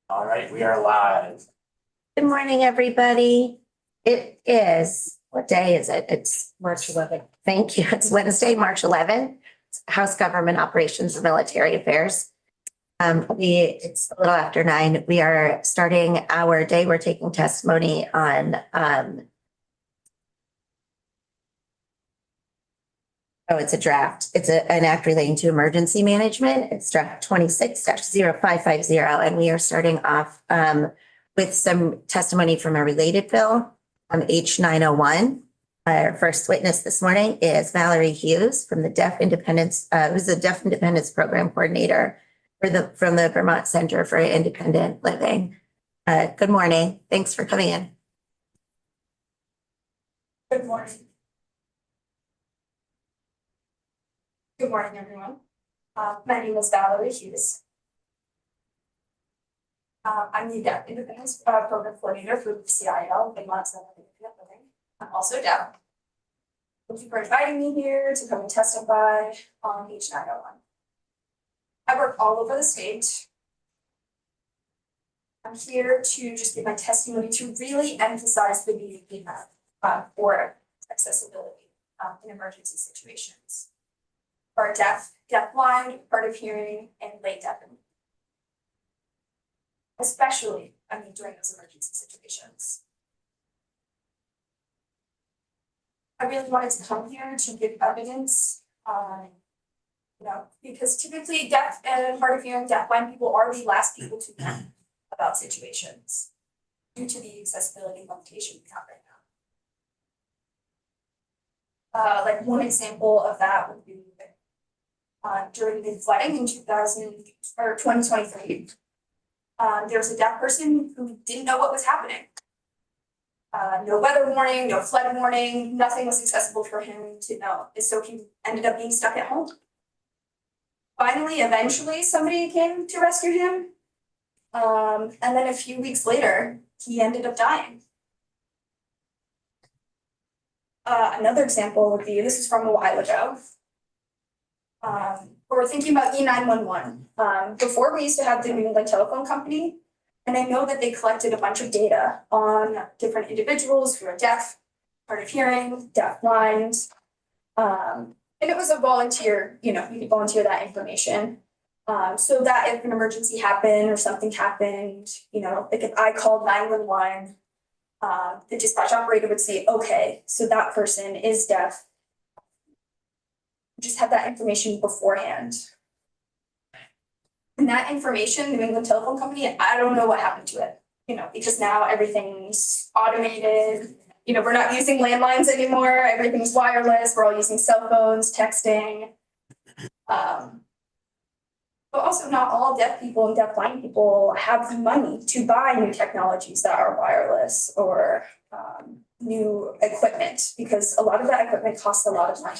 All right, we are live. Good morning, everybody. It is, what day is it? It's March 11th. Thank you. It's Wednesday, March 11th. House Government Operations and Military Affairs. It's a little after 9. We are starting our day. We're taking testimony on, it's a draft. It's an act relating to emergency management. It's draft 26-0550. And we are starting off, with some testimony from a related bill on H901. Our first witness this morning is Valerie Hughes from the Deaf Independence, who's the Deaf Independence Program Coordinator from the Vermont Center for Independent Living. Good morning. Thanks for coming in. Good morning. Good morning, everyone. My name is Valerie Hughes. I'm the Deaf Independence Program Coordinator for CIL, Vermont Center for Independent Living. I'm also deaf. Thank you for inviting me here to come and testify on H901. I work all over the state. I'm here to just give my testimony to really emphasize the need we have for accessibility in emergency situations. For deaf, deafblind, hard of hearing, and late deafening. Especially, during those emergency situations. I really wanted to come here to give evidence on, because typically deaf and hard of hearing, deafblind people are the last people to know about situations due to the accessibility limitation we have right now. Like one example of that would be during the flooding in 2023. There was a deaf person who didn't know what was happening. No weather warning, no flood warning, nothing was accessible for him to know. And so he ended up being stuck at home. Finally, eventually, somebody came to rescue him. And then a few weeks later, he ended up dying. Another example would be, this is from a while ago. We're thinking about E911. Before we used to have the New England Telephone Company, and I know that they collected a bunch of data on different individuals who are deaf, hard of hearing, deafblind. And it was a volunteer, you could volunteer that information. So that if an emergency happened or something happened, like if I called 911, the dispatch operator would say, okay, so that person is deaf. Just have that information beforehand. And that information, New England Telephone Company, I don't know what happened to it, because now everything's automated. We're not using landlines anymore. Everything's wireless. We're all using cell phones, texting. But also not all deaf people and deafblind people have the money to buy new technologies that are wireless or new equipment, because a lot of that equipment costs a lot of money.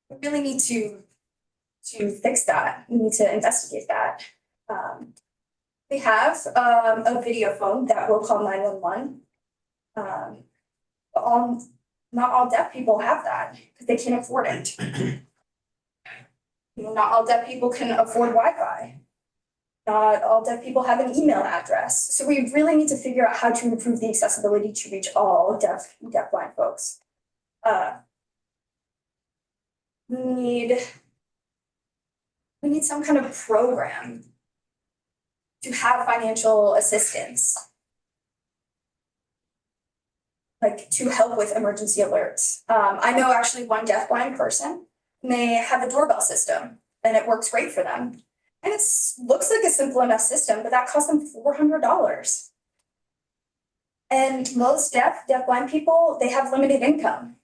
We really need to fix that. We need to investigate that. We have a video phone that will call 911. Not all deaf people have that because they can't afford it. Not all deaf people can afford Wi-Fi. Not all deaf people have an email address. So we really need to figure out how to improve the accessibility to reach all deafblind folks. We need some kind of program to have financial assistance, like to help with emergency alerts. I know actually one deafblind person, and they have a doorbell system and it works great for them. And it looks like a simple enough system, but that costs them $400. And most deafblind people, they have limited income.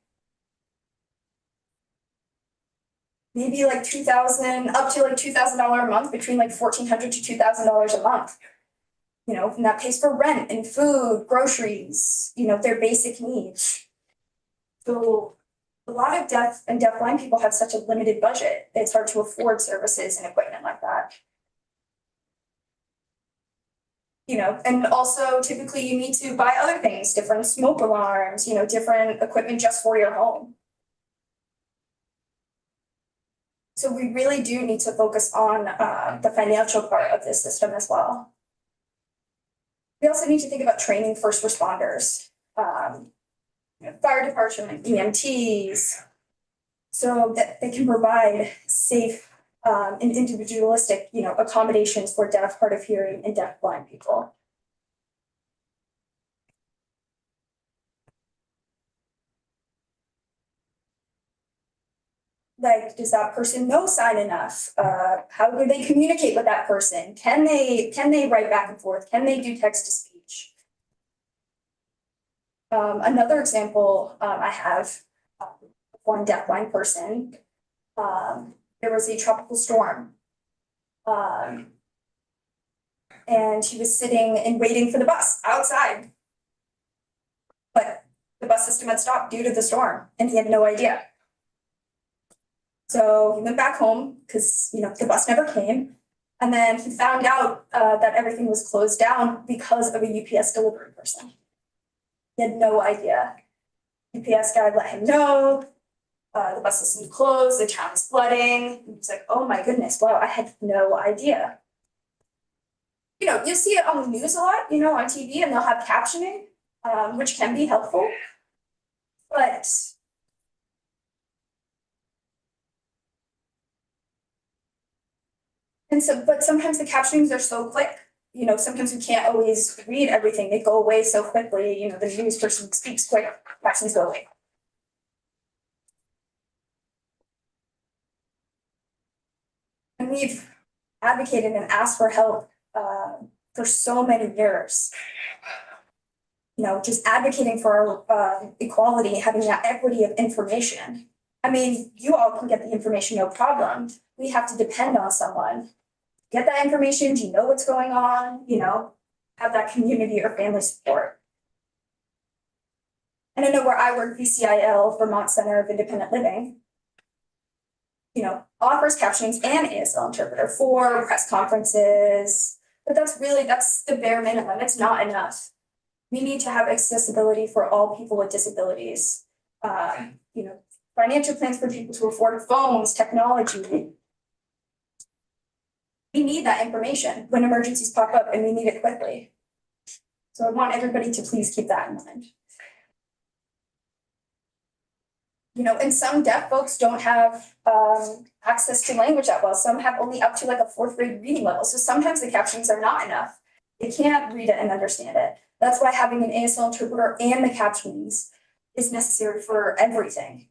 Maybe like $2,000 up to like $2,000 a month, between like $1,400 to $2,000 a month. And that pays for rent and food, groceries, their basic needs. So a lot of deaf and deafblind people have such a limited budget. It's hard to afford services and equipment like that. And also typically you need to buy other things, different smoke alarms, different equipment just for your home. So we really do need to focus on the financial part of this system as well. We also need to think about training first responders, fire department, EMTs, so that they can provide safe and individualistic, accommodations for deaf, hard of hearing, and deaf-blind people. Like, does that person know sign enough? How do they communicate with that person? Can they write back and forth? Can they do text to speech? Another example I have, one deafblind person, there was a tropical storm. And he was sitting and waiting for the bus outside. But the bus system had stopped due to the storm and he had no idea. So he went back home because, the bus never came. And then he found out that everything was closed down because of a UPS delivery person. He had no idea. UPS guy let him know. The bus system closed, the town is flooding. He was like, oh my goodness, wow, I had no idea. You'll see it on the news a lot, on TV, and they'll have captioning, which can be helpful. But sometimes the captionings are so quick. Sometimes we can't always read everything. They go away so quickly. The news person speaks quick, captions go away. And we've advocated and asked for help for so many years. Just advocating for equality, having that equity of information. I mean, you all can get the information, no problem. We have to depend on someone. Get that information, do you know what's going on, have that community or family support. And I know where I work, VCIL, Vermont Center of Independent Living, offers captionings and ASL interpreter for press conferences, but that's the bare minimum. It's not enough. We need to have accessibility for all people with disabilities. Financial plans for people to afford phones, technology. We need that information when emergencies pop up and we need it quickly. So I want everybody to please keep that in mind. And some deaf folks don't have access to language that well. Some have only up to like a 4th grade reading level. So sometimes the captions are not enough. They can't read it and understand it. That's why having an ASL interpreter and the captionings is necessary for everything.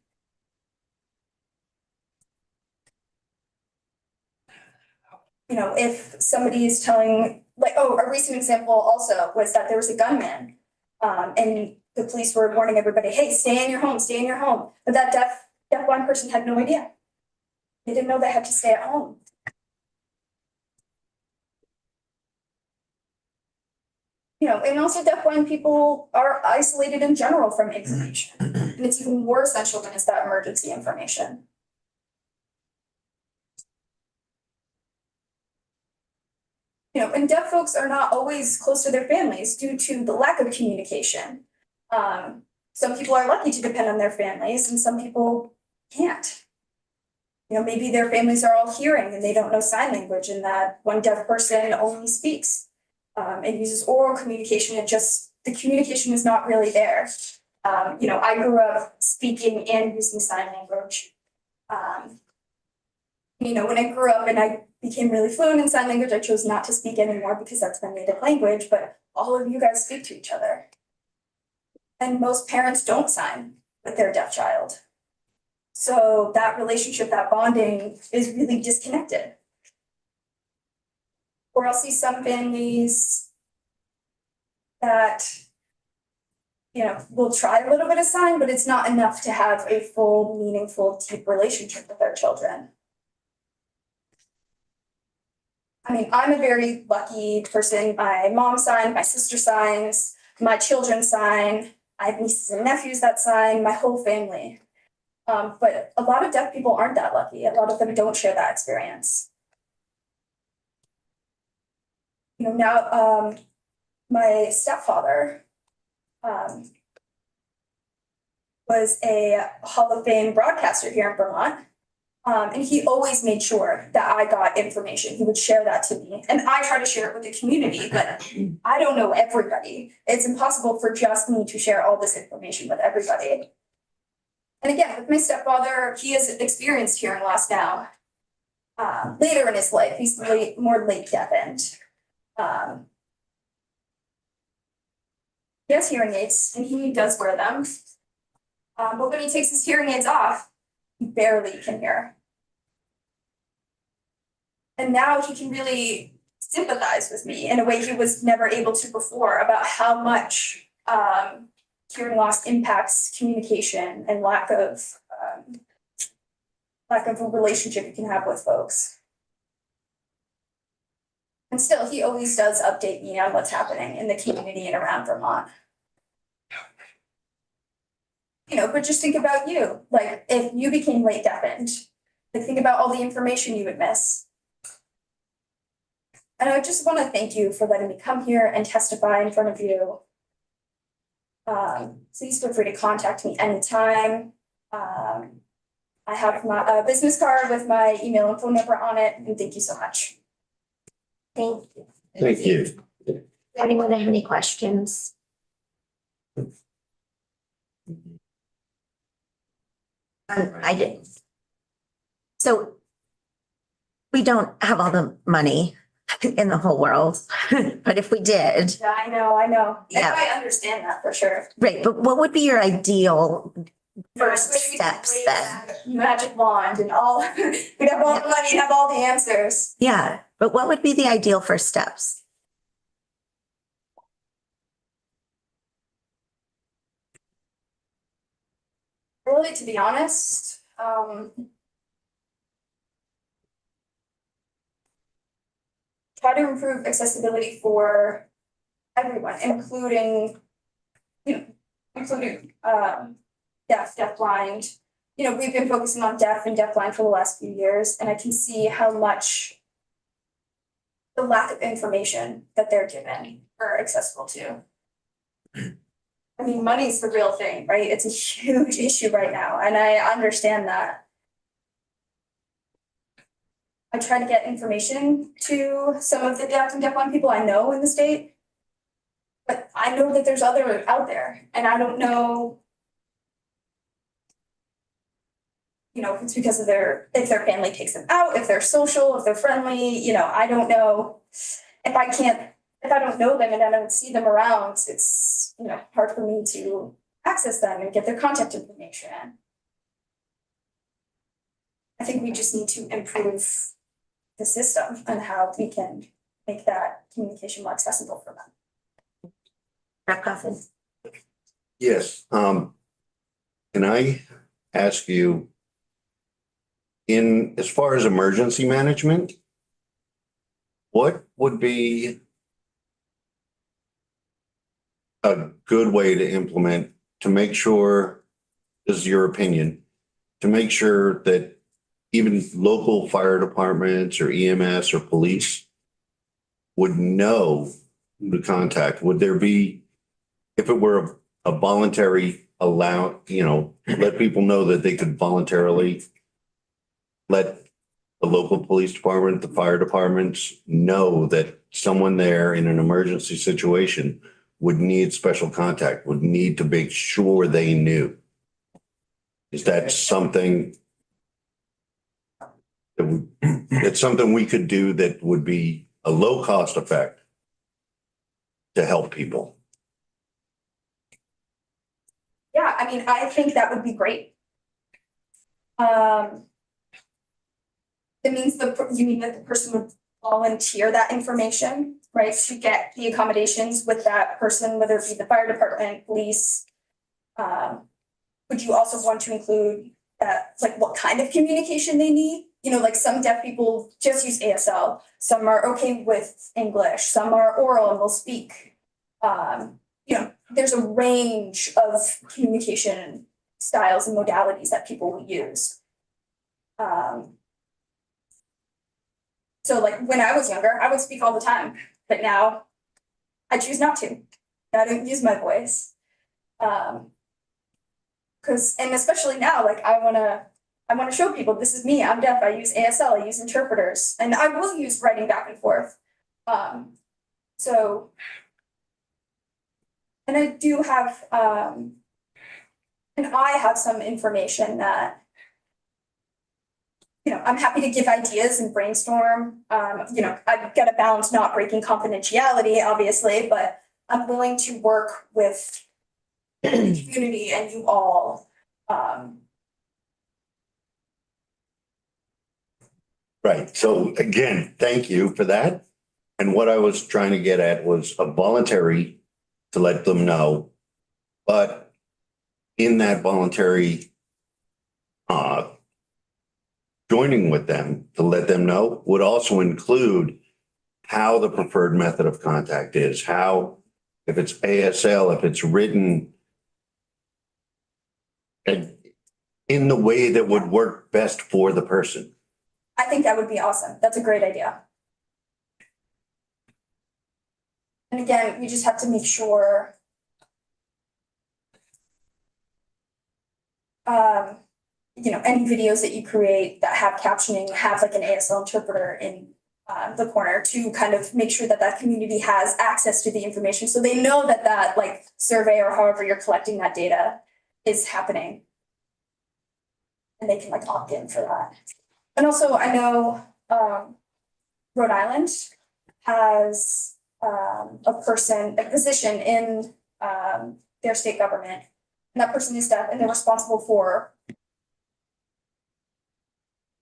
If somebody is telling, a recent example also was that there was a gunman, and the police were warning everybody, hey, stay in your home, stay in your home. But that deaf-blind person had no idea. They didn't know they had to stay at home. And also deaf-blind people are isolated in general from information. And it's even more essential when it's that emergency information. And deaf folks are not always close to their families due to the lack of communication. Some people are lucky to depend on their families and some people can't. Maybe their families are all hearing and they don't know sign language and that one deaf person only speaks and uses oral communication and just the communication is not really there. I grew up speaking and using sign language. When I grew up and I became really fluent in sign language, I chose not to speak anymore because that's my native language, but all of you guys speak to each other. And most parents don't sign with their deaf child. So that relationship, that bonding is really disconnected. Or I'll see some families that, will try a little bit of sign, but it's not enough to have a full, meaningful, deep relationship with their children. I mean, I'm a very lucky person. My mom signed, my sister signs, my children sign. I have nieces and nephews that sign, my whole family. But a lot of deaf people aren't that lucky. A lot of them don't share that experience. Now my stepfather was a Hall of Fame broadcaster here in Vermont. And he always made sure that I got information. He would share that to me. And I try to share it with the community, but I don't know everybody. It's impossible for just me to share all this information with everybody. And again, with my stepfather, he is experienced hearing loss now. Later in his life, he's more late deaf end. He has hearing aids and he does wear them. But when he takes his hearing aids off, he barely can hear. And now he can really sympathize with me in a way he was never able to before about how much hearing loss impacts communication and lack of a relationship you can have with folks. And still, he always does update me on what's happening in the community and around Vermont. You know, but just think about you. Like, if you became late deafened, like, think about all the information you would miss. And I just want to thank you for letting me come here and testify in front of you. Please feel free to contact me anytime. I have my business card with my email and phone number on it, and thank you so much. Thank you. Thank you. Anyone have any questions? I did. So we don't have all the money in the whole world, but if we did, Yeah, I know. Yeah. I understand that for sure. right, but what would be your ideal first Wish we could steps wave then? that Magic wand and all, we'd have all the money and have all the answers. Yeah, but what would be the ideal first steps? Really, to be honest, try to improve accessibility for everyone, including, deaf, blind. You know, we've been focusing on deaf and deafblind for the last few years, and I can see how much the lack of information that they're given are accessible to. I mean, money's the real thing, right? It's a huge issue right now, and I understand that. I try to get information to some of the deaf and deafblind people I know in the state. But I know that there's other out there, and I don't know. You know, if it's because of if their family takes them out, if they're social, if they're friendly, you know, I don't know. If I don't know them and I don't see them around, it's, you know, hard for me to access them and get their contact information. I think we just need to improve the system and how we can make that communication more accessible for them. Dr. Coffin? Yes, can I ask you, as far as emergency management, what would be a good way to implement to make sure, this is your opinion, to make sure that even local fire departments or EMS or police would know who to contact? Would there be, if it were a voluntary let people know that they could voluntarily let the local police department, the fire departments know that someone there in an emergency situation would need special contact, would need to make sure they knew? Is that something that's something we could do that would be a low cost effect to help people? Yeah, I mean, I think that would be great. It means you mean that the person would volunteer that information, right, to get the accommodations with that person, whether it be the fire department, police. Would you also want to include that, like, what kind of communication they need? You know, like, some deaf people just use ASL, some are okay with English, some are oral and will speak. You know, there's a range of communication styles and modalities that people will use. So, like, when I was younger, I would speak all the time, but now I choose not to. I don't use my voice. And especially now, like, I want to I want to show people, this is me, I'm deaf, I use ASL, I use interpreters, and I will use writing back and forth. So. And I do have, and I have some information that, I'm happy to give ideas and brainstorm. I've got to balance not breaking confidentiality, obviously, but I'm willing to work with the community and you all. Right. So again, thank you for that. And what I was trying to get at was a voluntary to let them know. But in that voluntary joining with them to let them know would also include how the preferred method of contact is, how, if it's ASL, if it's written and in the way that would work best for the person. I think that would be awesome. That's a great idea. And again, we just have to make sure any videos that you create that have captioning, have like an ASL interpreter in the corner to kind of make sure that that community has access to the information. So they know that that like survey or however you're collecting that data is happening. And they can like opt in for that. And also I know Rhode Island has a position in their state government. And that person is deaf and they're responsible for.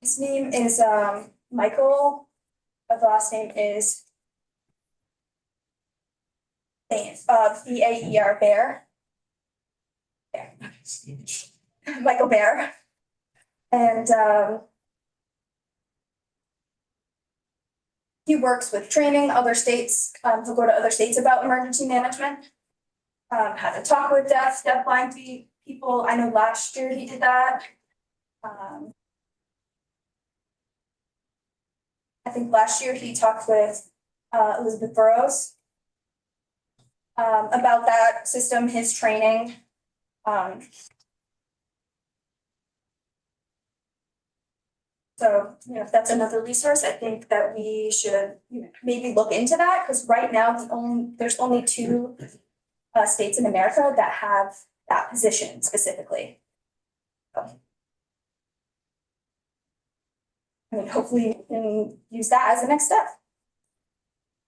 His name is Michael. The last name is B-A-E-R, Bear. Yeah. Michael Bear. And he works with training other states. He'll go to other states about emergency management. How to talk with deaf-blind people. I know last year he did that. I think last year he talked with Elizabeth Burrows about that system, his training. So, if that's another resource, I think that we should maybe look into that, because right now there's only 2 states in America that have that position specifically. Hopefully we can use that as the next step.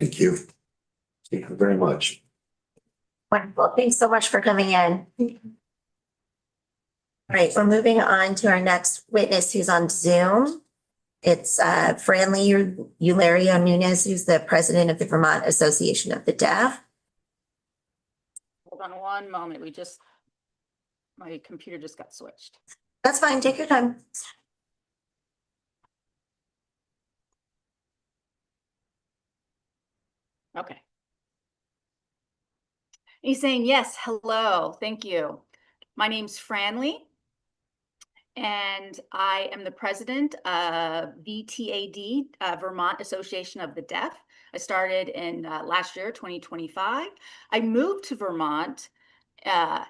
Thank you. Thank you very much. Wonderful. Thanks so much for coming in. All right, we're moving on to our next witness who's on Zoom. It's Franly Eulario Nunez, who's the president of the Vermont Association of the Deaf. Hold on one moment. My computer just got switched. That's fine. Take your time. Okay. He's saying, yes, hello, thank you. My name's Franly, and I am the president of VTAD, Vermont Association of the Deaf. I started in last year, 2025. I moved to Vermont in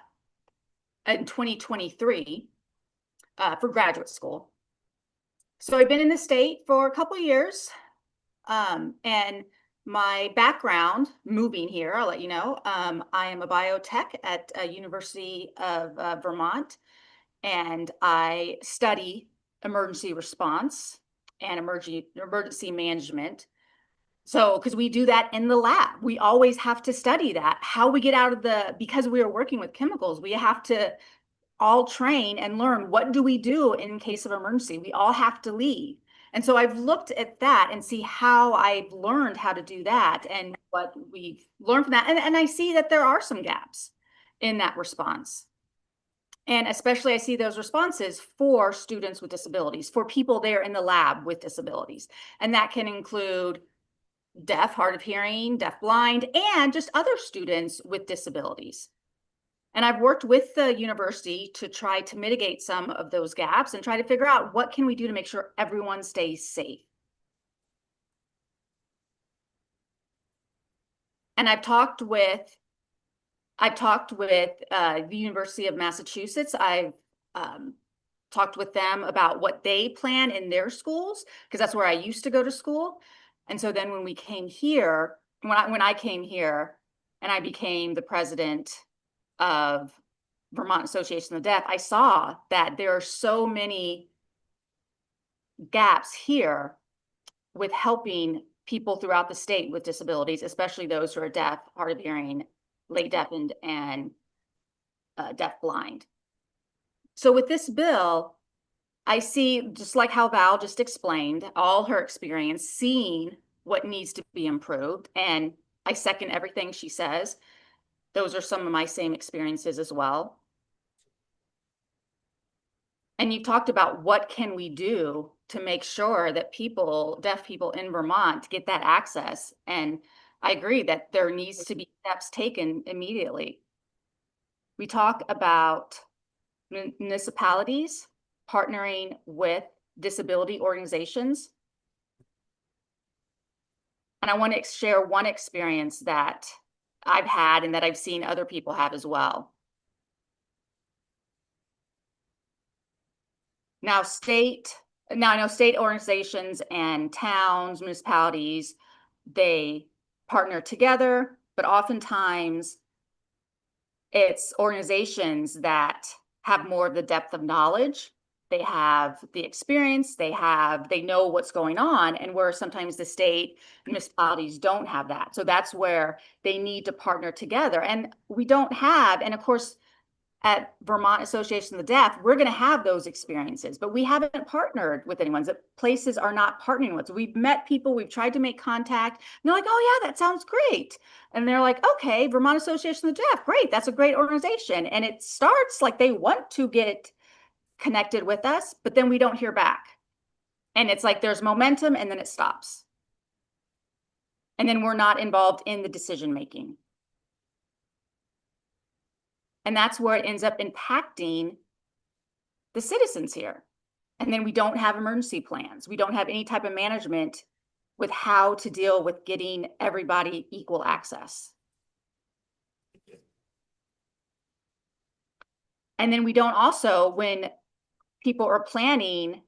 2023 for graduate school. So I've been in the state for a couple of years, and my background moving here, I'll let you know, I am a biotech at University of Vermont, and I study emergency response and emergency management. So, because we do that in the lab, we always have to study that, how we get out of because we are working with chemicals, we have to all train and learn, what do we do in case of emergency? We all have to leave. And so I've looked at that and see how I've learned how to do that and what we've learned from that. And I see that there are some gaps in that response. And especially I see those responses for students with disabilities, for people there in the lab with disabilities. And that can include deaf, hard of hearing, deaf blind, and just other students with disabilities. And I've worked with the university to try to mitigate some of those gaps and try to figure out what can we do to make sure everyone stays safe. And I've talked with the University of Massachusetts. I've talked with them about what they plan in their schools, because that's where I used to go to school. And so then when we came here, when I came here and I became the president of Vermont Association of the Deaf, I saw that there are so many gaps here with helping people throughout the state with disabilities, especially those who are deaf, hard of hearing, late deafened, and deaf blind. So with this bill, I see, just like how Val just explained, all her experience, seeing what needs to be improved. And I second everything she says. Those are some of my same experiences as well. And you talked about what can we do to make sure that people, deaf people in Vermont, get that access. And I agree that there needs to be steps taken immediately. We talk about municipalities partnering with disability organizations. And I want to share one experience that I've had and that I've seen other people have as well. Now, I know state organizations and towns, municipalities, they partner together, but oftentimes it's organizations that have more of the depth of knowledge. They have the experience, they know what's going on, and where sometimes the state municipalities don't have that. So that's where they need to partner together. And we don't have, and of course, at Vermont Association of the Deaf, we're going to have those experiences, but we haven't partnered with anyone. That places are not partnering with. So we've met people, we've tried to make contact, and they're like, oh yeah, that sounds great. And they're like, okay, Vermont Association of the Deaf, great, that's a great organization. And it starts like they want to get connected with us, but then we don't hear back. And it's like there's momentum and then it stops. And then we're not involved in the decision making. And that's where it ends up impacting the citizens here. And then we don't have emergency plans. We don't have any type of management with how to deal with getting everybody equal access. And then we don't also, when people are planning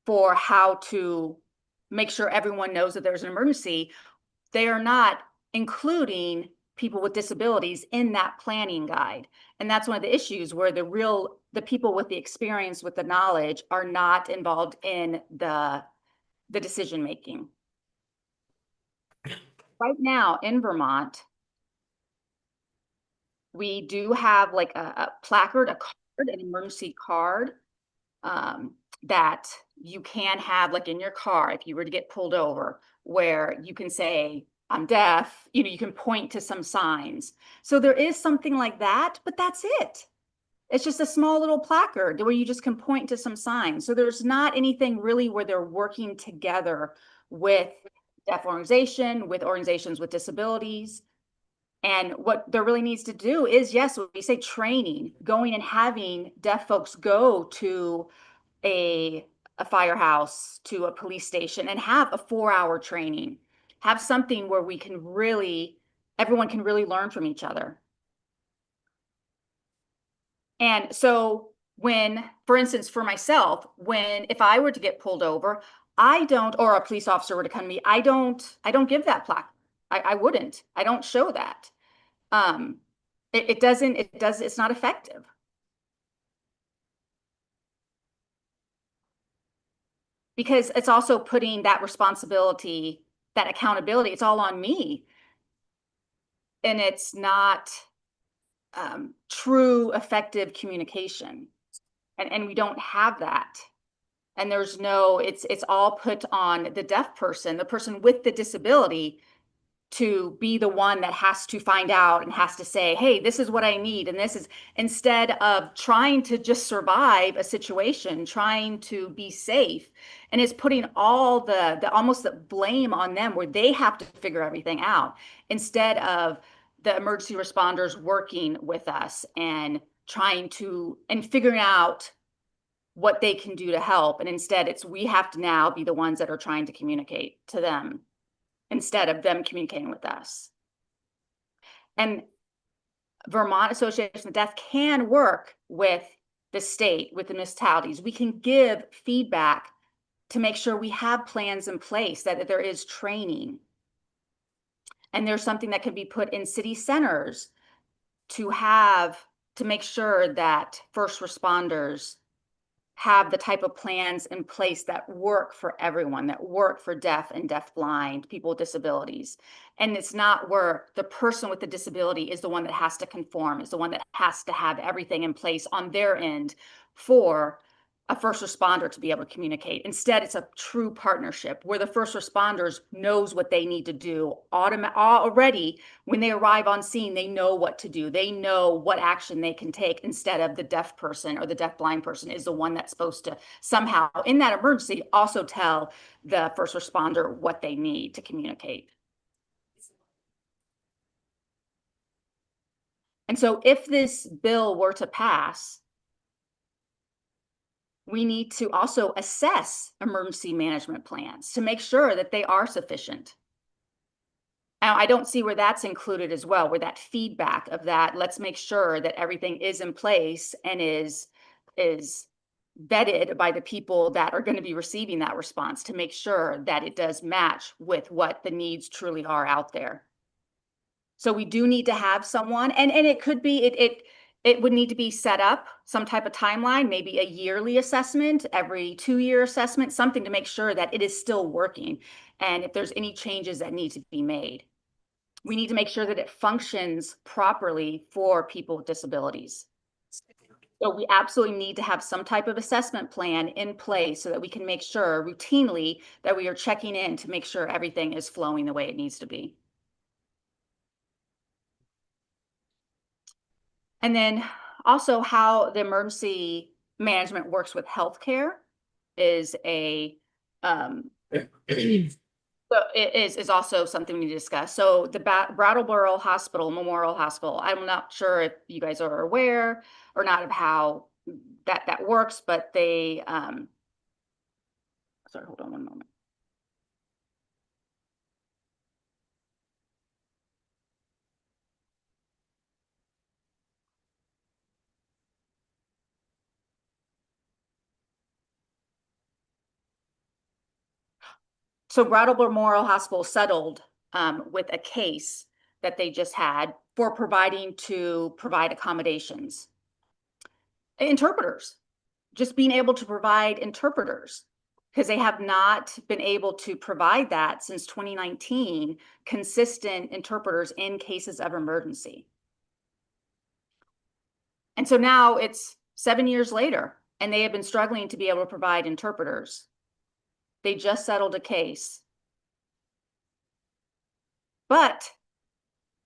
for how to make sure everyone knows that there's an emergency, they are not including people with disabilities in that planning guide. And that's one of the issues where the people with the experience, with the knowledge, are not involved in the decision making. Right now in Vermont, we do have like a placard, a card, an emergency card that you can have like in your car if you were to get pulled over, where you can say, I'm deaf, you can point to some signs. So there is something like that, but that's it. It's just a small little placard where you just can point to some signs. So there's not anything really where they're working together with deaf organization, with organizations with disabilities. And what there really needs to do is, yes, when we say training, going and having deaf folks go to a firehouse, to a police station, and have a 4-hour training. Have something where we can everyone can really learn from each other. And so when, for instance, for myself, if I were to get pulled over, or a police officer were to come to me, I don't give that plaque. I wouldn't. I don't show that. It's not effective. Because it's also putting that responsibility, that accountability, it's all on me. And it's not true effective communication. And we don't have that. And it's all put on the deaf person, the person with the disability, to be the one that has to find out and has to say, hey, this is what I need. And this is, instead of trying to just survive a situation, trying to be safe. And it's putting all the almost the blame on them, where they have to figure everything out, instead of the emergency responders working with us and figuring out what they can do to help. And instead we have to now be the ones that are trying to communicate to them, instead of them communicating with us. And Vermont Association of the Deaf can work with the state, with the municipalities. We can give feedback to make sure we have plans in place, that there is training. And there's something that can be put in city centers to make sure that first responders have the type of plans in place that work for everyone, that work for deaf and deafblind, people with disabilities. And it's not where the person with the disability is the one that has to conform, is the one that has to have everything in place on their end for a first responder to be able to communicate. Instead, it's a true partnership where the first responders knows what they need to do already. When they arrive on scene, they know what to do. They know what action they can take, instead of the deaf person or the deafblind person is the one that's supposed to somehow, in that emergency, also tell the first responder what they need to communicate. And so if this bill were to pass, we need to also assess emergency management plans to make sure that they are sufficient. Now, I don't see where that's included as well, where that feedback of that, let's make sure that everything is in place and is vetted by the people that are going to be receiving that response, to make sure that it does match with what the needs truly are out there. So we do need to have someone, and it could be, it would need to be set up, some type of timeline, maybe a yearly assessment, every 2-year assessment, something to make sure that it is still working. And if there's any changes that need to be made, we need to make sure that it functions properly for people with disabilities. So we absolutely need to have some type of assessment plan in place so that we can make sure routinely that we are checking in to make sure everything is flowing the way it needs to be. And then also how the emergency management works with healthcare is so it is also something we need to discuss. So the Brattleboro Hospital, Memorial Hospital, I'm not sure if you guys are aware or not of how that works, but they, sorry, hold on one moment. So Brattleboro Memorial Hospital settled with a case that they just had for provide accommodations. Interpreters, just being able to provide interpreters, because they have not been able to provide that since 2019, consistent interpreters in cases of emergency. And so now it's 7 years later, and they have been struggling to be able to provide interpreters. They just settled a case. But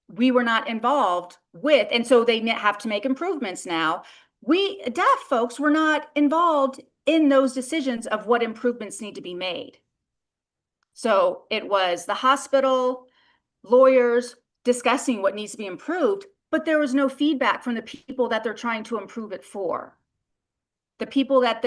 we were not involved with, and so they have to make improvements now. We deaf folks were not involved in those decisions of what improvements need to be made. So it was the hospital, lawyers discussing what needs to be improved, but there was no feedback from the people that they're trying to improve it for. The people that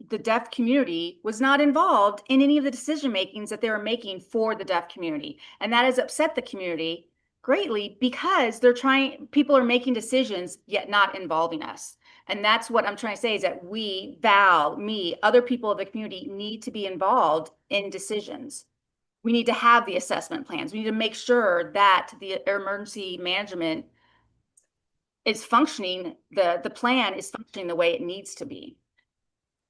the deaf community was not involved in any of the decision makings that they were making for the deaf community. And that has upset the community greatly, because people are making decisions yet not involving us. And that's what I'm trying to say, is that we, Val, me, other people of the community need to be involved in decisions. We need to have the assessment plans. We need to make sure that the emergency management is functioning, the plan is functioning the way it needs to be.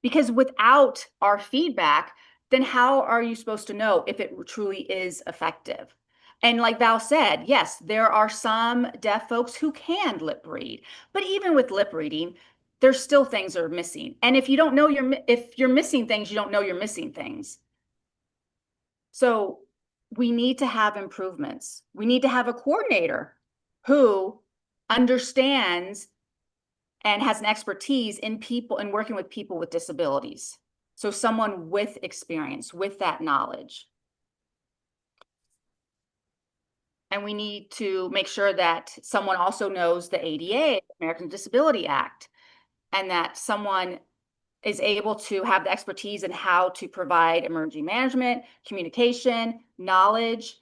Because without our feedback, then how are you supposed to know if it truly is effective? And like Val said, yes, there are some deaf folks who can lip read, but even with lip reading, there's still things that are missing. And if you don't know if you're missing things, you don't know you're missing things. So we need to have improvements. We need to have a coordinator who understands and has an expertise in people and working with people with disabilities. So someone with experience, with that knowledge. And we need to make sure that someone also knows the ADA, American Disability Act, and that someone is able to have the expertise in how to provide emergency management, communication, knowledge,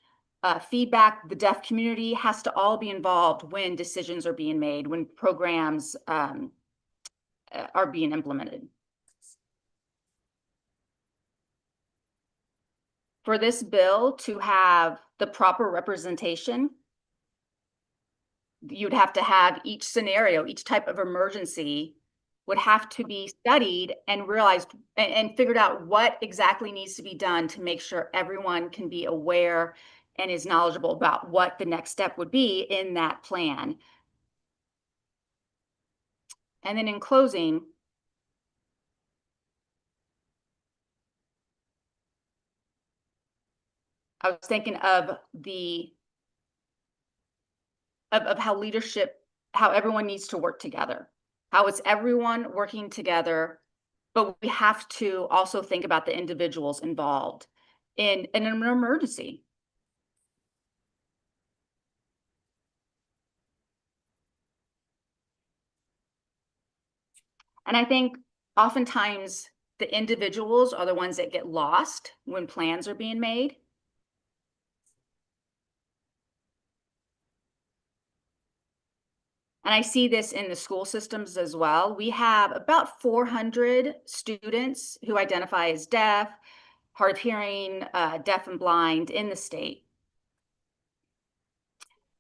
feedback. The deaf community has to all be involved when decisions are being made, when programs are being implemented. For this bill to have the proper representation, you'd have to have each scenario, each type of emergency would have to be studied and realized and figured out what exactly needs to be done to make sure everyone can be aware and is knowledgeable about what the next step would be in that plan. And then in closing, I was thinking of how leadership, how everyone needs to work together, how it's everyone working together, but we have to also think about the individuals involved in an emergency. And I think oftentimes the individuals are the ones that get lost when plans are being made. And I see this in the school systems as well. We have about 400 students who identify as deaf, hard of hearing, deaf and blind in the state.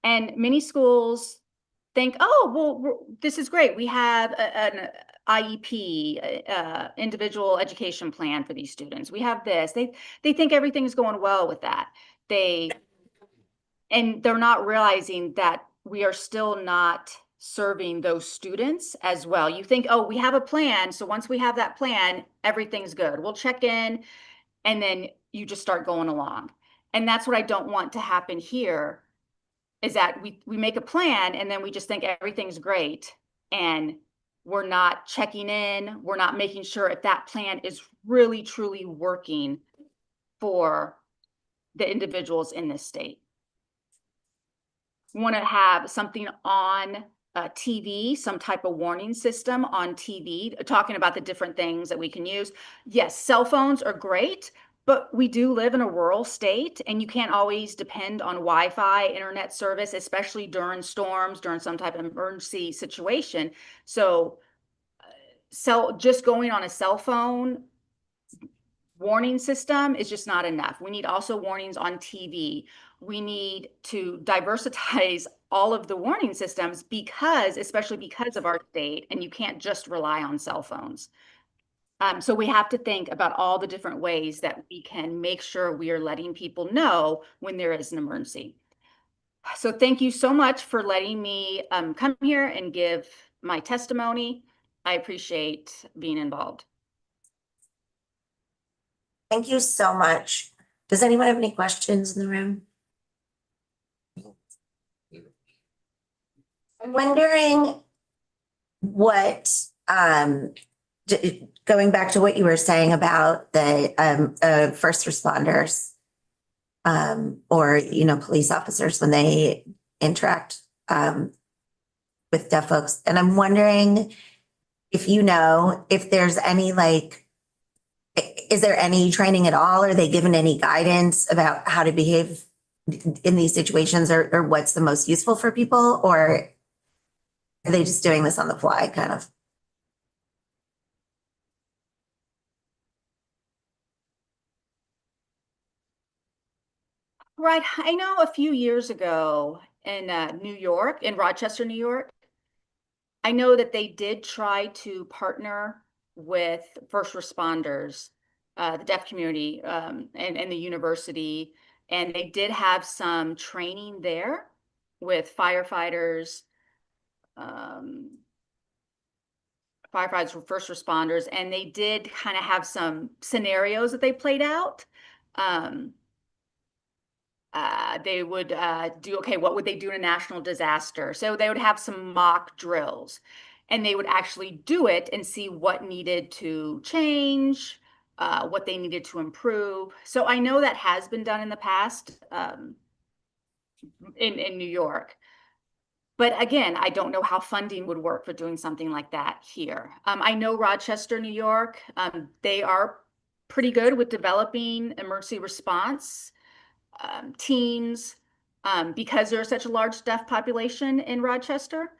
And many schools think, oh, well, this is great. We have an IEP, individual education plan for these students. We have this. They think everything's going well with that. And they're not realizing that we are still not serving those students as well. You think, oh, we have a plan. So once we have that plan, everything's good. We'll check in and then you just start going along. And that's what I don't want to happen here, is that we make a plan and then we just think everything's great and we're not checking in. We're not making sure if that plan is really, truly working for the individuals in this state. We want to have something on TV, some type of warning system on TV, talking about the different things that we can use. Yes, cell phones are great, but we do live in a rural state and you can't always depend on Wi-Fi, internet service, especially during storms, during some type of emergency situation. So just going on a cell phone warning system is just not enough. We need also warnings on TV. We need to diversitize all of the warning systems especially because of our state, and you can't just rely on cell phones. So we have to think about all the different ways that we can make sure we are letting people know when there is an emergency. So thank you so much for letting me come here and give my testimony. I appreciate being involved. Thank you so much. Does anyone have any questions in the room? I'm wondering what, going back to what you were saying about the first responders, or, police officers when they interact with deaf folks. And I'm wondering if if there's any is there any training at all? Are they given any guidance about how to behave in these situations, or what's the most useful for people? Or are they just doing this on the fly kind of? Right. I know a few years ago in New York, in Rochester, New York, I know that they did try to partner with first responders, the deaf community, and the university, and they did have some training there with firefighters, first responders, and they did kind of have some scenarios that they played out. They would do, okay, what would they do in a national disaster? So they would have some mock drills and they would actually do it and see what needed to change, what they needed to improve. So I know that has been done in the past in New York. But again, I don't know how funding would work for doing something like that here. I know Rochester, New York, they are pretty good with developing emergency response teams, because there's such a large deaf population in Rochester.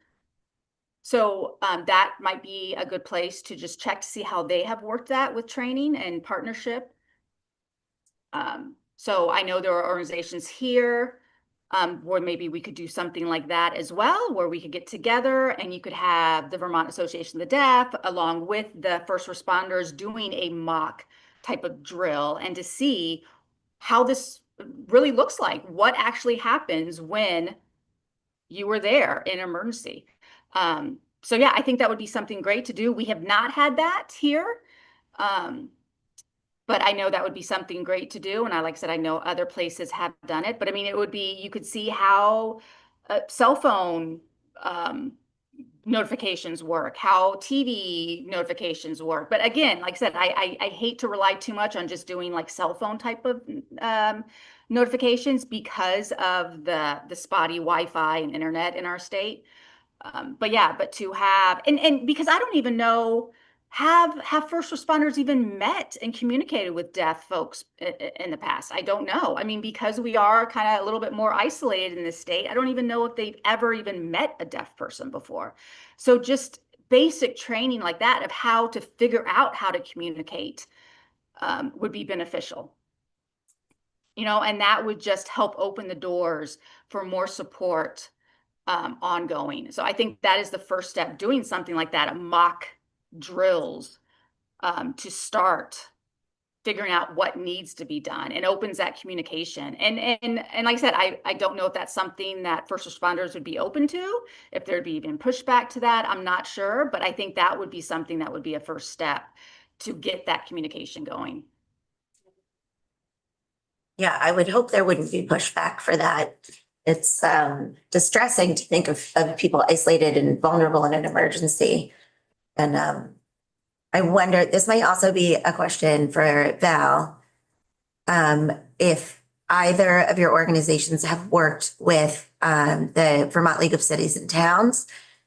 So that might be a good place to just check to see how they have worked that with training and partnership. So I know there are organizations here where maybe we could do something like that as well, where we could get together and you could have the Vermont Association of the Deaf along with the first responders doing a mock type of drill, and to see how this really looks like, what actually happens when you were there in an emergency. So yeah, I think that would be something great to do. We have not had that here. But I know that would be something great to do. And like I said, I know other places have done it, but I mean, it would be, you could see how cell phone notifications work, how TV notifications work. But again, like I said, I hate to rely too much on just doing like cell phone type of notifications because of the spotty Wi-Fi and internet in our state. But yeah, but to have, and because I don't even know, have first responders even met and communicated with deaf folks in the past? I don't know. I mean, because we are kind of a little bit more isolated in this state, I don't even know if they've ever even met a deaf person before. So just basic training like that of how to figure out how to communicate would be beneficial. You know, and that would just help open the doors for more support ongoing. So I think that is the first step, doing something like that, a mock drills to start figuring out what needs to be done, and opens that communication. And like I said, I don't know if that's something that first responders would be open to, if there'd be even pushback to that, I'm not sure, but I think that would be something that would be a first step to get that communication going. Yeah, I would hope there wouldn't be pushback for that. It's distressing to think of people isolated and vulnerable in an emergency. And I wonder, this might also be a question for Val. If either of your organizations have worked with the Vermont League of Cities and Towns.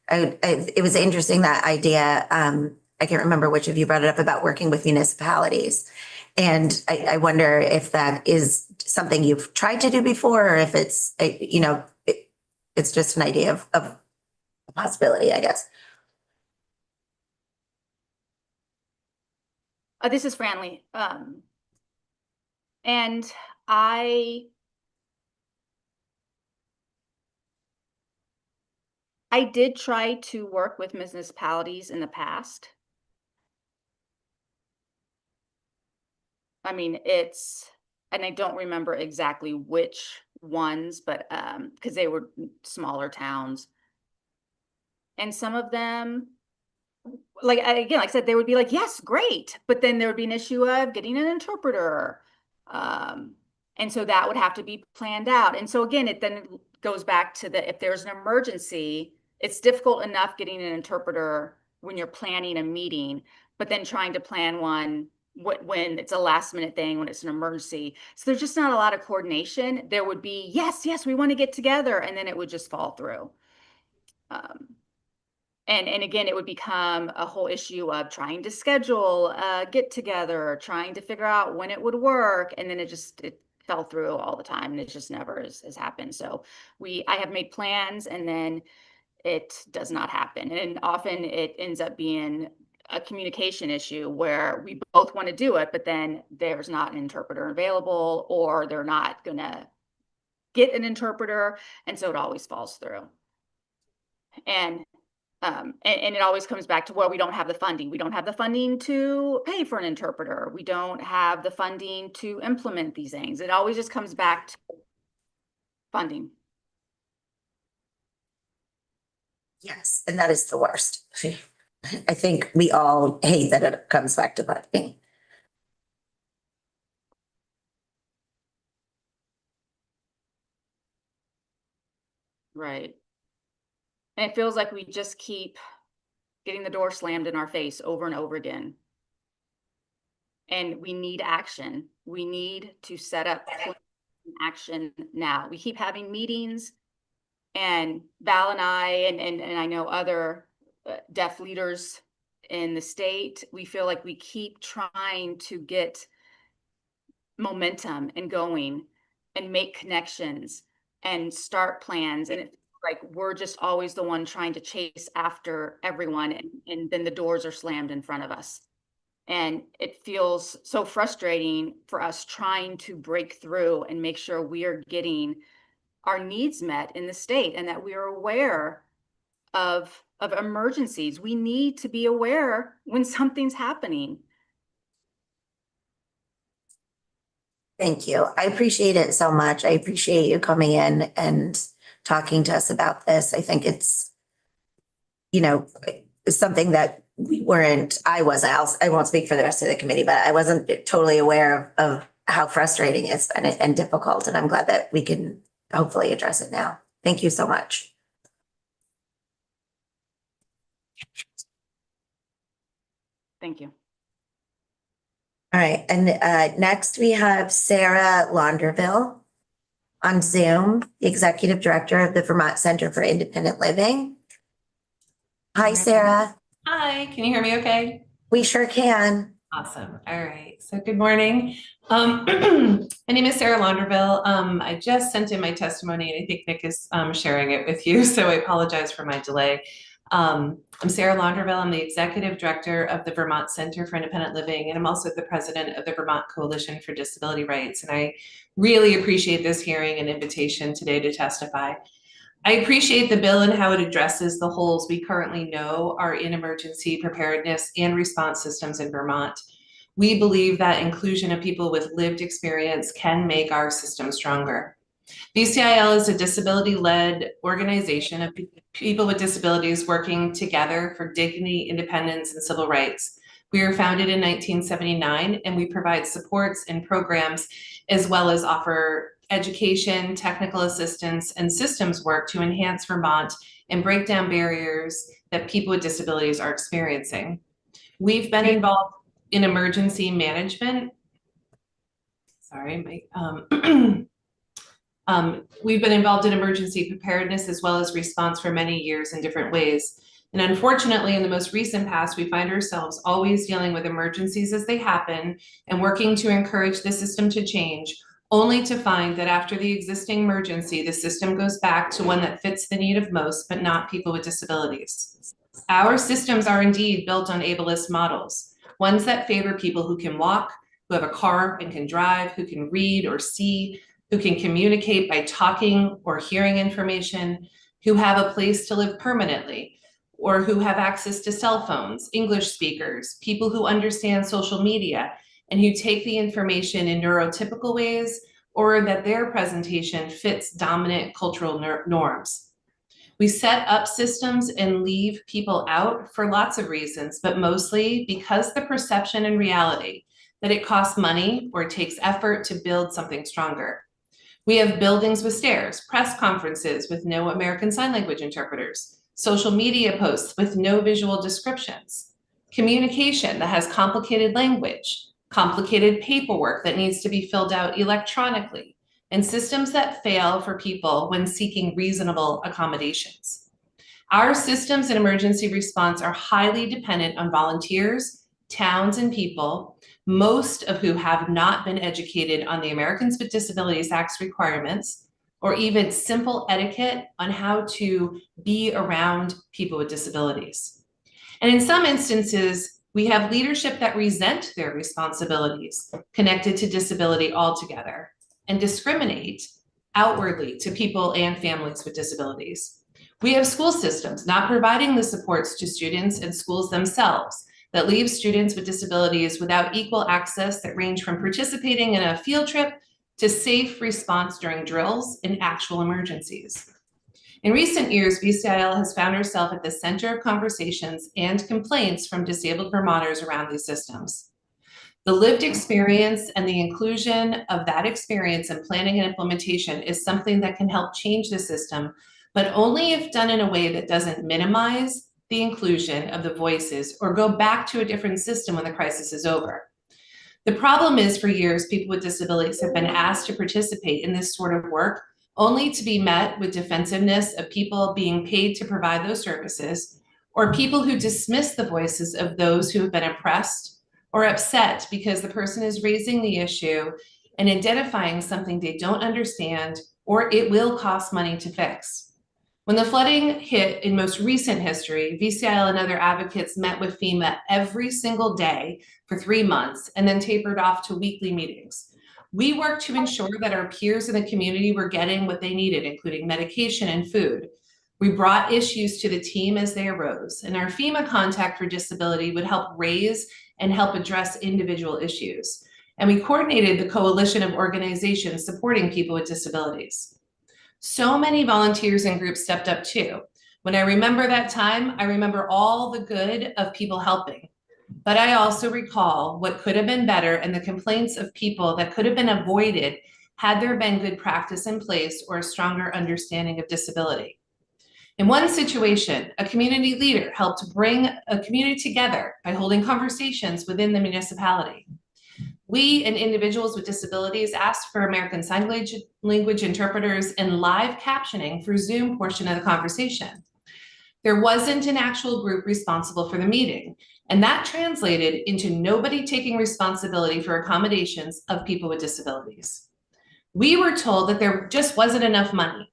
It was interesting, that idea. I can't remember which of you brought it up about working with municipalities. And I wonder if that is something you've tried to do before, or if it's, it's just an idea of a possibility, I guess. This is Franley. And I did try to work with municipalities in the past. I mean, and I don't remember exactly which ones, but because they were smaller towns. And some of them, like I said, they would be like, yes, great. But then there would be an issue of getting an interpreter. And so that would have to be planned out. And so again, it then goes back to if there's an emergency, it's difficult enough getting an interpreter when you're planning a meeting, but then trying to plan one when it's a last minute thing, when it's an emergency. So there's just not a lot of coordination. There would be, yes, we want to get together, and then it would just fall through. And again, it would become a whole issue of trying to schedule a get together, trying to figure out when it would work. And then it fell through all the time, and it just never has happened. So I have made plans, and then it does not happen. And often it ends up being a communication issue where we both want to do it, but then there's not an interpreter available, or they're not going to get an interpreter. And so it always falls through. And it always comes back to, well, we don't have the funding. We don't have the funding to pay for an interpreter. We don't have the funding to implement these things. It always just comes back to funding. Yes, and that is the worst. I think we all hate that it comes back to funding. Right. And it feels like we just keep getting the door slammed in our face over and over again. And we need action. We need to set up action now. We keep having meetings, and Val and I, and I know other deaf leaders in the state, we feel like we keep trying to get momentum and going and make connections and start plans. And it feels like we're just always the one trying to chase after everyone, and then the doors are slammed in front of us. And it feels so frustrating for us trying to break through and make sure we are getting our needs met in the state, and that we are aware of emergencies. We need to be aware when something's happening. Thank you. I appreciate it so much. I appreciate you coming in and talking to us about this. I think it's, something that we weren't, I won't speak for the rest of the committee, but I wasn't totally aware of how frustrating it's been and difficult. And I'm glad that we can hopefully address it now. Thank you so much. Thank you. All right, and next we have Sarah Launderville on Zoom, the Executive Director of the Vermont Center for Independent Living. Hi, Sarah. Hi, can you hear me okay? We sure can. Awesome. All right. So good morning. My name is Sarah Launderville. I just sent in my testimony and I think Nick is sharing it with you. So I apologize for my delay. I'm Sarah Launderville. I'm the Executive Director of the Vermont Center for Independent Living, and I'm also the President of the Vermont Coalition for Disability Rights. And I really appreciate this hearing and invitation today to testify. I appreciate the bill and how it addresses the holes we currently know are in emergency preparedness and response systems in Vermont. We believe that inclusion of people with lived experience can make our system stronger. VCIL is a disability-led organization of people with disabilities working together for dignity, independence, and civil rights. We were founded in 1979, and we provide supports and programs as well as offer education, technical assistance, and systems work to enhance Vermont and break down barriers that people with disabilities are experiencing. We've been involved in emergency management. We've been involved in emergency preparedness as well as response for many years in different ways. And unfortunately, in the most recent past, we find ourselves always dealing with emergencies as they happen and working to encourage the system to change, only to find that after the existing emergency, the system goes back to one that fits the need of most, but not people with disabilities. Our systems are indeed built on ableist models, ones that favor people who can walk, who have a car and can drive, who can read or see, who can communicate by talking or hearing information, who have a place to live permanently, or who have access to cell phones, English speakers, people who understand social media, and who take the information in neurotypical ways, or that their presentation fits dominant cultural norms. We set up systems and leave people out for lots of reasons, but mostly because the perception and reality that it costs money or takes effort to build something stronger. We have buildings with stairs, press conferences with no American Sign Language interpreters, social media posts with no visual descriptions, communication that has complicated language, complicated paperwork that needs to be filled out electronically, and systems that fail for people when seeking reasonable accommodations. Our systems and emergency response are highly dependent on volunteers, towns, and people, most of who have not been educated on the Americans with Disabilities Act's requirements, or even simple etiquette on how to be around people with disabilities. And in some instances, we have leadership that resent their responsibilities connected to disability altogether and discriminate outwardly to people and families with disabilities. We have school systems not providing the supports to students and schools themselves that leave students with disabilities without equal access that range from participating in a field trip to safe response during drills and actual emergencies. In recent years, VCIL has found herself at the center of conversations and complaints from disabled Vermonters around these systems. The lived experience and the inclusion of that experience in planning and implementation is something that can help change the system, but only if done in a way that doesn't minimize the inclusion of the voices or go back to a different system when the crisis is over. The problem is, for years, people with disabilities have been asked to participate in this sort of work only to be met with defensiveness of people being paid to provide those services, or people who dismiss the voices of those who have been oppressed or upset because the person is raising the issue and identifying something they don't understand or it will cost money to fix. When the flooding hit in most recent history, VCIL and other advocates met with FEMA every single day for 3 months and then tapered off to weekly meetings. We worked to ensure that our peers in the community were getting what they needed, including medication and food. We brought issues to the team as they arose, and our FEMA contact for disability would help raise and help address individual issues. And we coordinated the coalition of organizations supporting people with disabilities. So many volunteers and groups stepped up too. When I remember that time, I remember all the good of people helping. But I also recall what could have been better and the complaints of people that could have been avoided had there been good practice in place or a stronger understanding of disability. In one situation, a community leader helped bring a community together by holding conversations within the municipality. We and individuals with disabilities asked for American Sign Language interpreters and live captioning for Zoom portion of the conversation. There wasn't an actual group responsible for the meeting, and that translated into nobody taking responsibility for accommodations of people with disabilities. We were told that there just wasn't enough money.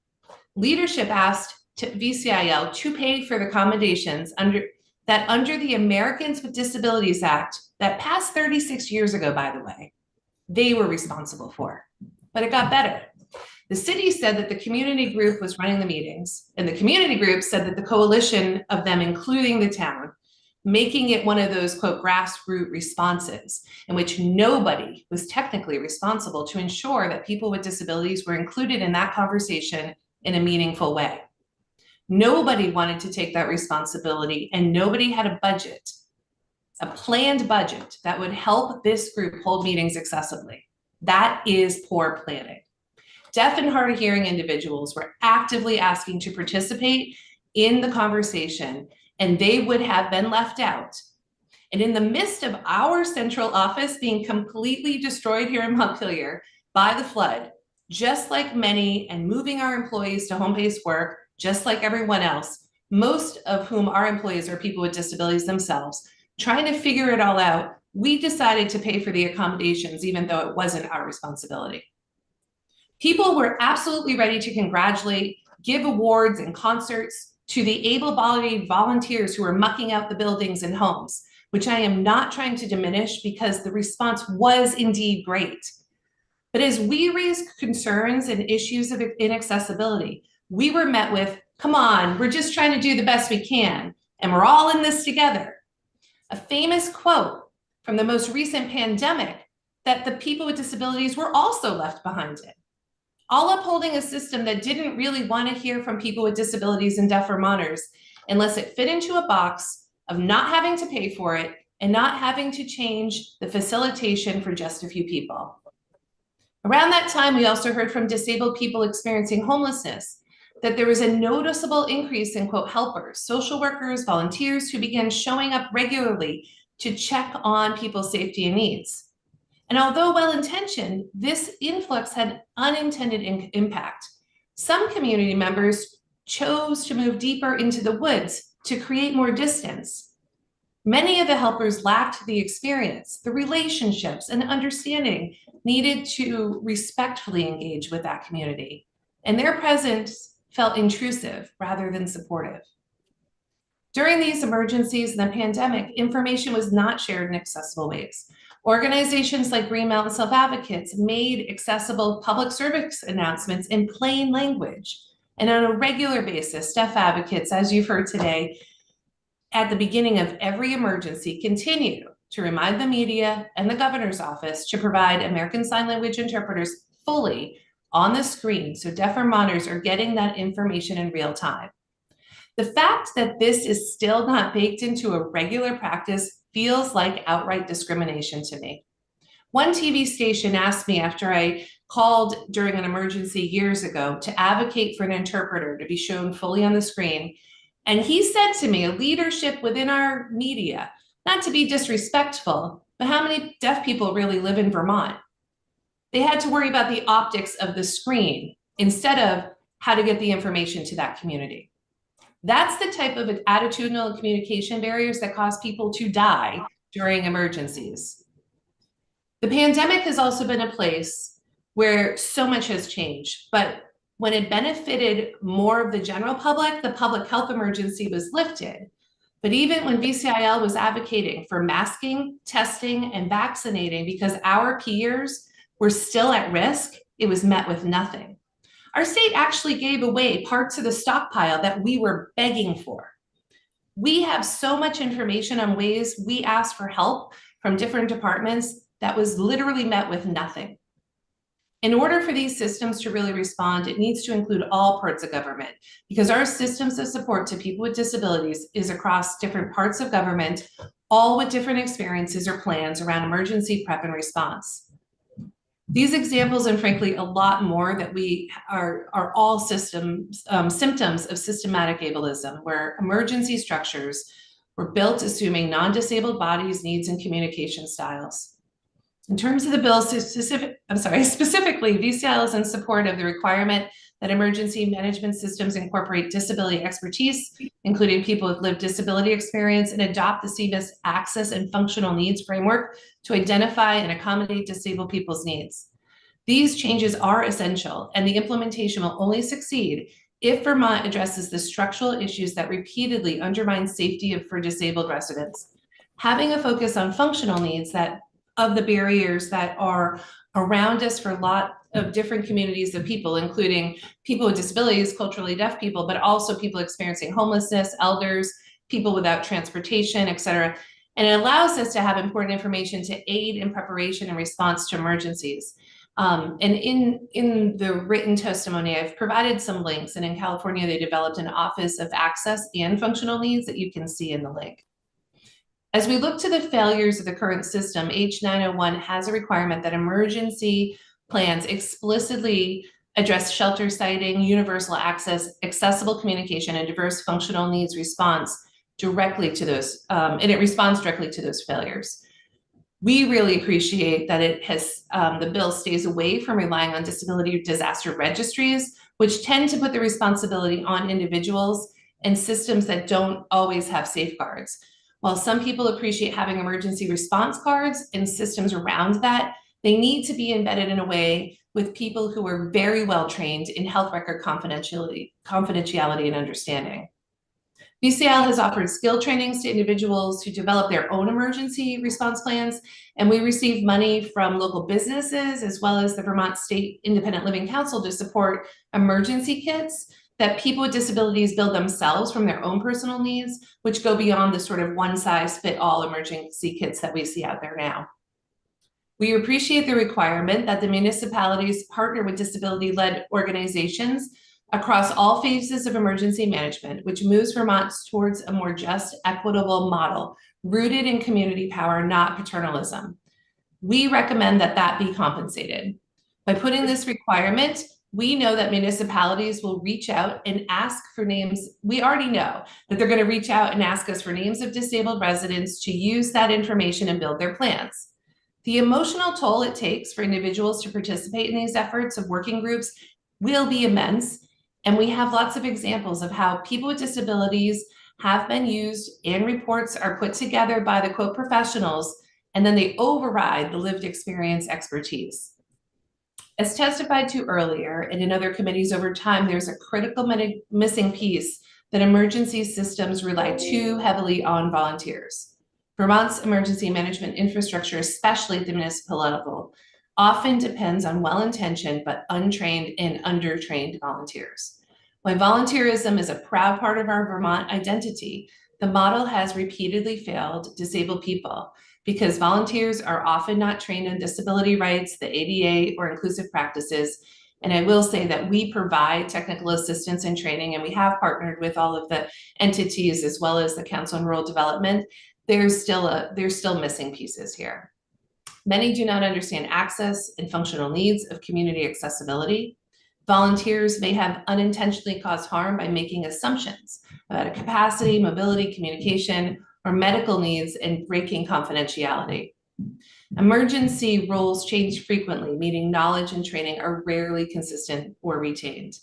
Leadership asked VCIL to pay for the accommodations under the Americans with Disabilities Act that passed 36 years ago, by the way, they were responsible for. But it got better. The city said that the community group was running the meetings, and the community group said that the coalition of them, including the town, making it one of those, quote, grassroots responses in which nobody was technically responsible to ensure that people with disabilities were included in that conversation in a meaningful way. Nobody wanted to take that responsibility, and nobody had a budget, a planned budget that would help this group hold meetings accessibly. That is poor planning. Deaf and hard of hearing individuals were actively asking to participate in the conversation, and they would have been left out. And in the midst of our central office being completely destroyed here in Montpelier by the flood, just like many, and moving our employees to home-based work, just like everyone else, most of whom our employees are people with disabilities themselves, trying to figure it all out, we decided to pay for the accommodations, even though it wasn't our responsibility. People were absolutely ready to congratulate, give awards and concerts to the able-bodied volunteers who were mucking out the buildings and homes, which I am not trying to diminish because the response was indeed great. But as we raised concerns and issues of inaccessibility, we were met with, come on, we're just trying to do the best we can, and we're all in this together. A famous quote from the most recent pandemic that the people with disabilities were also left behind it. All upholding a system that didn't really want to hear from people with disabilities and deaf Vermonters unless it fit into a box of not having to pay for it and not having to change the facilitation for just a few people. Around that time, we also heard from disabled people experiencing homelessness that there was a noticeable increase in, quote, helpers, social workers, volunteers who began showing up regularly to check on people's safety and needs. And although well-intentioned, this influx had unintended impact. Some community members chose to move deeper into the woods to create more distance. Many of the helpers lacked the experience, the relationships, and understanding needed to respectfully engage with that community. And their presence felt intrusive rather than supportive. During these emergencies and the pandemic, information was not shared in accessible ways. Organizations like Green Mountain Self-Advocates made accessible public service announcements in plain language. And on a regular basis, deaf advocates, as you've heard today, at the beginning of every emergency, continue to remind the media and the governor's office to provide American Sign Language interpreters fully on the screen so deaf Vermonters are getting that information in real time. The fact that this is still not baked into a regular practice feels like outright discrimination to me. One TV station asked me after I called during an emergency years ago to advocate for an interpreter to be shown fully on the screen. And he said to me, a leadership within our media, not to be disrespectful, but how many deaf people really live in Vermont? They had to worry about the optics of the screen instead of how to get the information to that community. That's the type of attitudinal and communication barriers that cause people to die during emergencies. The pandemic has also been a place where so much has changed, but When it benefited more of the general public, the public health emergency was lifted. But even when VCIL was advocating for masking, testing, and vaccinating because our peers were still at risk, it was met with nothing. Our state actually gave away parts of the stockpile that we were begging for. We have so much information on ways we asked for help from different departments that was literally met with nothing. In order for these systems to really respond, it needs to include all parts of government, because our systems of support to people with disabilities is across different parts of government, all with different experiences or plans around emergency prep and response. These examples, and frankly, a lot more that we are all symptoms of systematic ableism, where emergency structures were built assuming non-disabled bodies, needs, and communication styles. In terms of the bill, specifically, VCIL is in support of the requirement that emergency management systems incorporate disability expertise, including people with lived disability experience, and adopt the CBIS access and functional needs framework to identify and accommodate disabled people's needs. These changes are essential, and the implementation will only succeed if Vermont addresses the structural issues that repeatedly undermine safety for disabled residents. Having a focus on functional needs of the barriers that are around us for a lot of different communities of people, including people with disabilities, culturally deaf people, but also people experiencing homelessness, elders, people without transportation, et cetera. And it allows us to have important information to aid in preparation and response to emergencies. And in the written testimony, I've provided some links, and in California, they developed an Office of Access and Functional Needs that you can see in the link. As we look to the failures of the current system, H901 has a requirement that emergency plans explicitly address shelter siting, universal access, accessible communication, and diverse functional needs response directly to those, and it responds directly to those failures. We really appreciate that it has, the bill stays away from relying on disability disaster registries, which tend to put the responsibility on individuals and systems that don't always have safeguards. While some people appreciate having emergency response cards and systems around that, they need to be embedded in a way with people who are very well trained in health record confidentiality and understanding. VCIL has offered skill trainings to individuals who develop their own emergency response plans, and we receive money from local businesses as well as the Vermont State Independent Living Council to support emergency kits that people with disabilities build themselves from their own personal needs, which go beyond the sort of one-size-fit-all emergency kits that we see out there now. We appreciate the requirement that the municipalities partner with disability-led organizations across all phases of emergency management, which moves Vermont towards a more just, equitable model rooted in community power, not paternalism. We recommend that that be compensated. By putting this requirement, we know that municipalities will reach out and ask for names. We already know that they're going to reach out and ask us for names of disabled residents to use that information and build their plans. The emotional toll it takes for individuals to participate in these efforts of working groups will be immense. And we have lots of examples of how people with disabilities have been used, and reports are put together by the quote professionals, and then they override the lived experience expertise. As testified to earlier and in other committees over time, there's a critical missing piece that emergency systems rely too heavily on volunteers. Vermont's emergency management infrastructure, especially at the municipal level, often depends on well-intentioned but untrained and undertrained volunteers. While volunteerism is a proud part of our Vermont identity, the model has repeatedly failed disabled people because volunteers are often not trained in disability rights, the ADA, or inclusive practices. And I will say that we provide technical assistance and training, and we have partnered with all of the entities as well as the Council on Rural Development. There's still missing pieces here. Many do not understand access and functional needs of community accessibility. Volunteers may have unintentionally caused harm by making assumptions about a capacity, mobility, communication, or medical needs and breaking confidentiality. Emergency roles change frequently, meaning knowledge and training are rarely consistent or retained.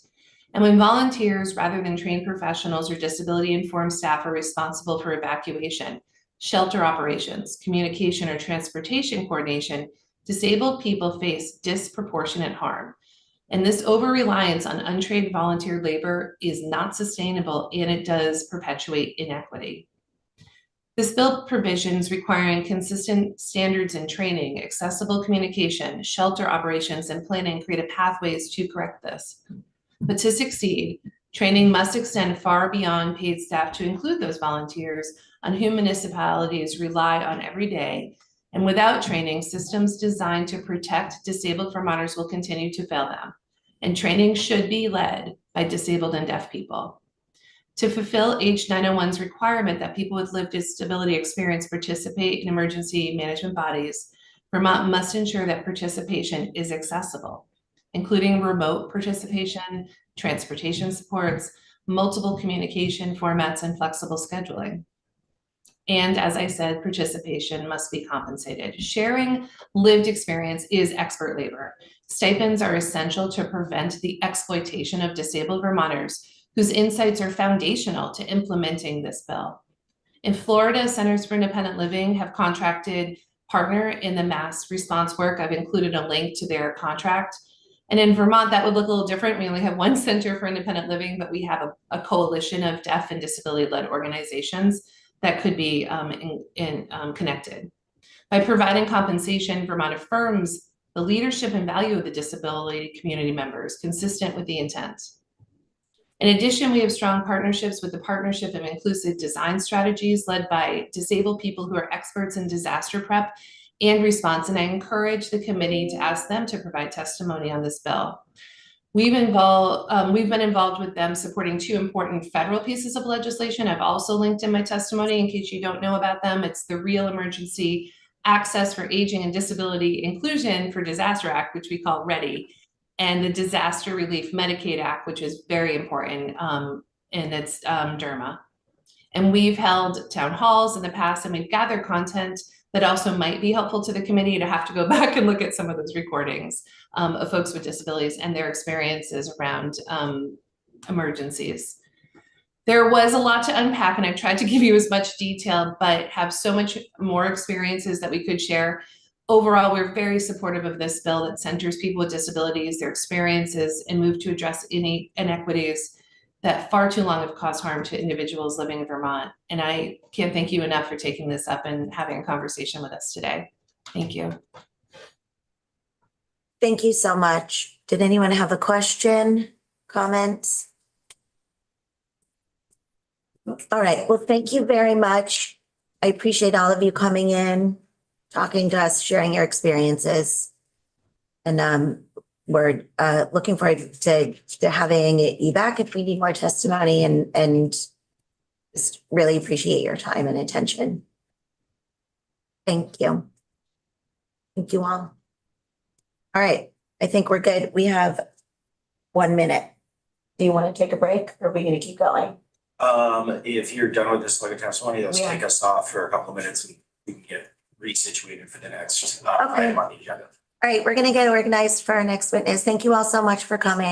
And when volunteers, rather than trained professionals or disability-informed staff, are responsible for evacuation, shelter operations, communication, or transportation coordination, disabled people face disproportionate harm. And this over-reliance on untrained volunteer labor is not sustainable, and it does perpetuate inequity. This bill provisions requiring consistent standards in training, accessible communication, shelter operations, and planning create pathways to correct this. But to succeed, training must extend far beyond paid staff to include those volunteers on whom municipalities rely on every day. And without training, systems designed to protect disabled Vermonters will continue to fail them. And training should be led by disabled and deaf people. To fulfill H901's requirement that people with lived disability experience participate in emergency management bodies, Vermont must ensure that participation is accessible, including remote participation, transportation supports, multiple communication formats, and flexible scheduling. And as I said, participation must be compensated. Sharing lived experience is expert labor. Stipends are essential to prevent the exploitation of disabled Vermonters whose insights are foundational to implementing this bill. In Florida, Centers for Independent Living have contracted partner in the mass response work. I've included a link to their contract. And in Vermont, that would look a little different. We only have one Center for Independent Living, but we have a coalition of deaf and disability-led organizations that could be connected. By providing compensation, Vermont affirms the leadership and value of the disability community members, consistent with the intent. In addition, we have strong partnerships with the Partnership of Inclusive Design Strategies led by disabled people who are experts in disaster prep and response, and I encourage the committee to ask them to provide testimony on this bill. We've been involved with them supporting two important federal pieces of legislation. I've also linked in my testimony in case you don't know about them. It's the Real Emergency Access for Aging and Disability Inclusion for Disaster Act, which we call READY, and the Disaster Relief Medicaid Act, which is very important, and it's DERMA. And we've held town halls in the past, and we've gathered content that also might be helpful to the committee to have to go back and look at some of those recordings of folks with disabilities and their experiences around emergencies. There was a lot to unpack, and I've tried to give you as much detail, but have so much more experiences that we could share. Overall, we're very supportive of this bill that centers people with disabilities, their experiences, and move to address any inequities that far too long have caused harm to individuals living in Vermont. And I can't thank you enough for taking this up and having a conversation with us today. Thank you. Thank you so much. Did anyone have a question, comments? All right, well, thank you very much. I appreciate all of you coming in, talking to us, sharing your experiences. And we're looking forward to having you back if we need more testimony, and just really appreciate your time and attention. Thank you. Thank you all. All right, I think we're good. We have 1 minute. Do you want to take a break, or are we going to keep going? If you're done with this like a testimony, let's Yeah. take us off for a couple of minutes and we can get resituated for the next Okay. item on the agenda. All right, we're going to get organized for our next witness. Thank you all so much for coming.